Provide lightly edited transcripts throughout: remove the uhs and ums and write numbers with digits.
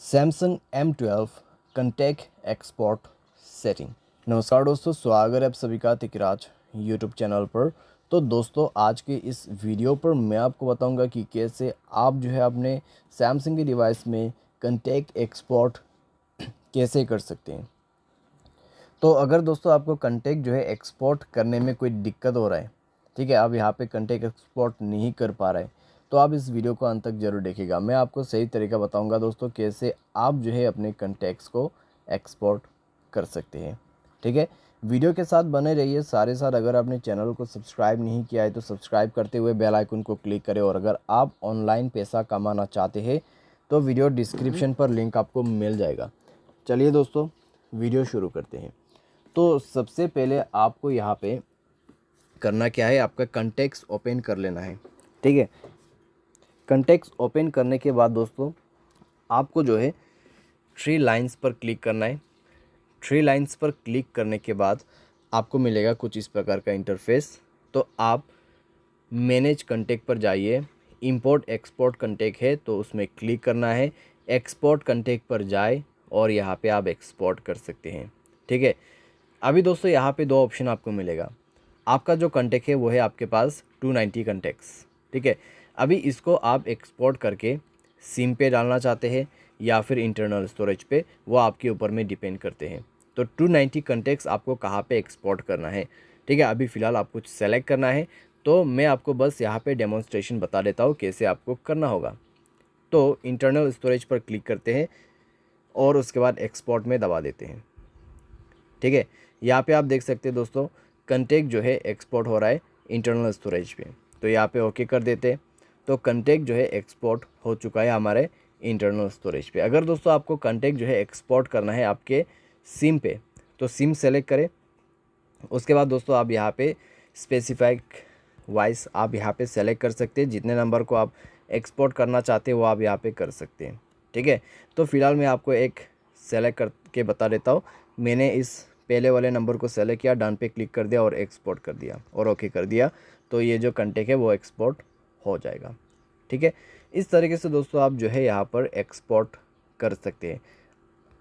Samsung M12 contact export setting. नमस्कार दोस्तों, स्वागत है आप सभी का तिकराज यूट्यूब चैनल पर। तो दोस्तों, आज के इस वीडियो पर मैं आपको बताऊंगा कि कैसे आप जो है अपने सैमसंग के डिवाइस में कंटेक्ट एक्सपोर्ट कैसे कर सकते हैं। तो अगर दोस्तों आपको कंटेक्ट जो है एक्सपोर्ट करने में कोई दिक्कत हो रहा है, ठीक है, आप यहाँ पे कंटेक्ट एक्सपोर्ट नहीं कर पा रहे, तो आप इस वीडियो को अंत तक जरूर देखिएगा। मैं आपको सही तरीका बताऊंगा दोस्तों कैसे आप जो है अपने कंटेक्ट्स को एक्सपोर्ट कर सकते हैं। ठीक है, वीडियो के साथ बने रहिए सारे साथ। अगर आपने चैनल को सब्सक्राइब नहीं किया है तो सब्सक्राइब करते हुए बेल आइकन को क्लिक करें। और अगर आप ऑनलाइन पैसा कमाना चाहते हैं तो वीडियो डिस्क्रिप्शन पर लिंक आपको मिल जाएगा। चलिए दोस्तों, वीडियो शुरू करते हैं। तो सबसे पहले आपको यहाँ पे करना क्या है, आपका कंटेक्ट्स ओपन कर लेना है। ठीक है, कंटेक्ट्स ओपन करने के बाद दोस्तों आपको जो है थ्री लाइंस पर क्लिक करना है। थ्री लाइंस पर क्लिक करने के बाद आपको मिलेगा कुछ इस प्रकार का इंटरफेस। तो आप मैनेज कंटेक्ट पर जाइए, इंपोर्ट एक्सपोर्ट कंटेक्ट है तो उसमें क्लिक करना है। एक्सपोर्ट कंटेक्ट पर जाए और यहाँ पे आप एक्सपोर्ट कर सकते हैं। ठीक है, अभी दोस्तों यहाँ पे दो ऑप्शन आपको मिलेगा। आपका जो कंटेक्ट है वो है आपके पास 290 कंटेक्ट्स। ठीक है, अभी इसको आप एक्सपोर्ट करके सिम पे डालना चाहते हैं या फिर इंटरनल स्टोरेज पे, वो आपके ऊपर में डिपेंड करते हैं। तो 290 कंटेक्ट्स आपको कहाँ पे एक्सपोर्ट करना है, ठीक है, अभी फ़िलहाल आपको सेलेक्ट करना है। तो मैं आपको बस यहाँ पे डेमोन्स्ट्रेशन बता देता हूँ कैसे आपको करना होगा। तो इंटरनल स्टोरेज पर क्लिक करते हैं और उसके बाद एक्सपोर्ट में दबा देते हैं। ठीक है, यहाँ पे आप देख सकते हैं दोस्तों कंटेक्ट जो है एक्सपोर्ट हो रहा है इंटरनल स्टोरेज पे। तो यहाँ पे ओके कर देते, तो कंटेक्ट जो है एक्सपोर्ट हो चुका है हमारे इंटरनल स्टोरेज पे। अगर दोस्तों आपको कंटेक्ट जो है एक्सपोर्ट करना है आपके सिम पे, तो सिम सेलेक्ट करें। उसके बाद दोस्तों आप यहाँ पे स्पेसिफाइक वाइज आप यहाँ पे सेलेक्ट कर सकते हैं। जितने नंबर को आप एक्सपोर्ट करना चाहते हैं वो आप यहाँ पे कर सकते हैं। ठीक है, तो फिलहाल मैं आपको एक सेलेक्ट करके बता देता हूँ। मैंने इस पहले वाले नंबर को सेलेक्ट किया, डन पे क्लिक कर दिया और एक्सपोर्ट कर दिया और ओके कर दिया। तो ये जो कंटेक्ट है वो एक्सपोर्ट हो जाएगा। ठीक है, इस तरीके से दोस्तों आप जो है यहाँ पर एक्सपोर्ट कर सकते हैं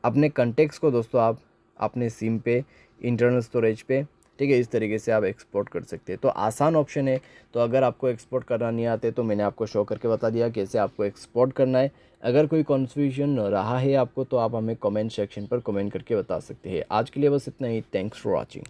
अपने कंटेक्ट्स को। दोस्तों आप अपने सिम पे, इंटरनल स्टोरेज पे, ठीक है, इस तरीके से आप एक्सपोर्ट कर सकते हैं। तो आसान ऑप्शन है। तो अगर आपको एक्सपोर्ट करना नहीं आते तो मैंने आपको शो करके बता दिया कैसे आपको एक्सपोर्ट करना है। अगर कोई कन्फ्यूजन रहा है आपको तो आप हमें कमेंट सेक्शन पर कमेंट करके बता सकते हैं। आज के लिए बस इतना ही। Thanks for watching.